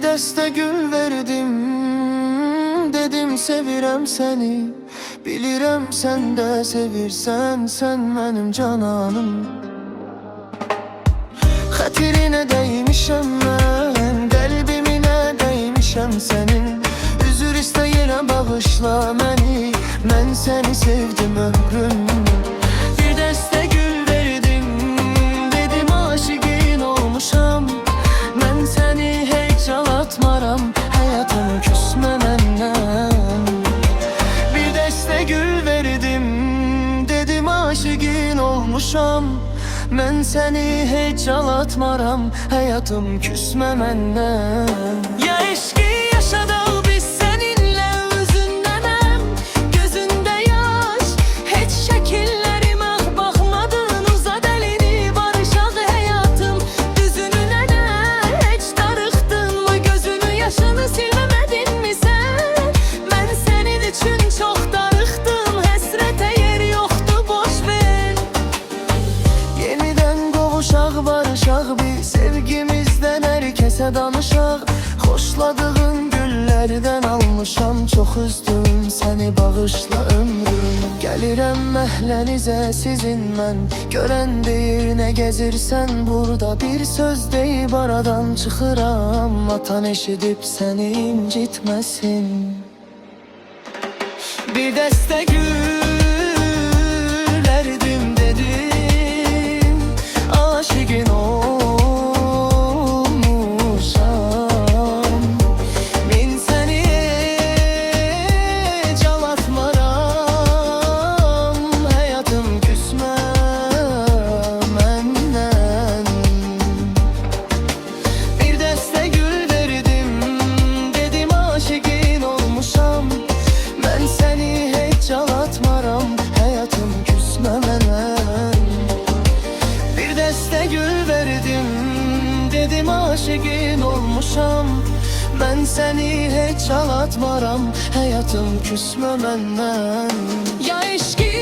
dəstə gül verdim, dedim sevirəm səni. Bilirəm sən də sevirsən, sən mənim cananım. Xatirinə dəymişəm mən, qəlbiminə dəymişəm sənin. Üzür istəyirəm, bağışla məni, mən səni sevdim ömrüm. Bir dəstə gül verdim, dedim aşiqin olmuşam. Mən səni heç ağlatmaram, həyatımı küsmə məndən. Bir dəstə gül verdim, dedim aşiqin olmuşam. Mən səni heç ağlatmaram, həyatım küsmə məndən. Ya eşqi yaşadıq biz səninlə, özündənəm, gözündə yaş. Heç şəkillərimə baxmadın, uzad əlini, barışaq həyatım. Düzünü nənə, heç darıxdınmı, gözünün yaşını silməmədinmi sən? Mən sənin üçün çox darıxdım, həsrətə yer yoxdur, boş ver. Yenidən qovuşaq, barışaq biz, sevgimizdən hər kəsə danışaq. Xoşladığın güllərdən almışam, çox üzdüm səni, bağışla ömrüm. Gəlirəm məhlənizə sizin mən, görən deyir nə gəzirsən burada. Bir söz deyib aradan çıxıram, atan eşidib səni incitməsin. Bir dəstə gül verdim, dedim aşiqin olmuşam. Min səni heç ağlatmaram, həyatım küsmə məndən. Bir dəstə gül verdim, dedim aşiqin olmuşam. Mən səni heç ağlatmaram, həyatım küsmə məndən. Bir dəstə gül verdim, dedim aşiqin olmuşam. Mən səni heç ağlatmaram, həyatım küsmə məndən. Ya eşqi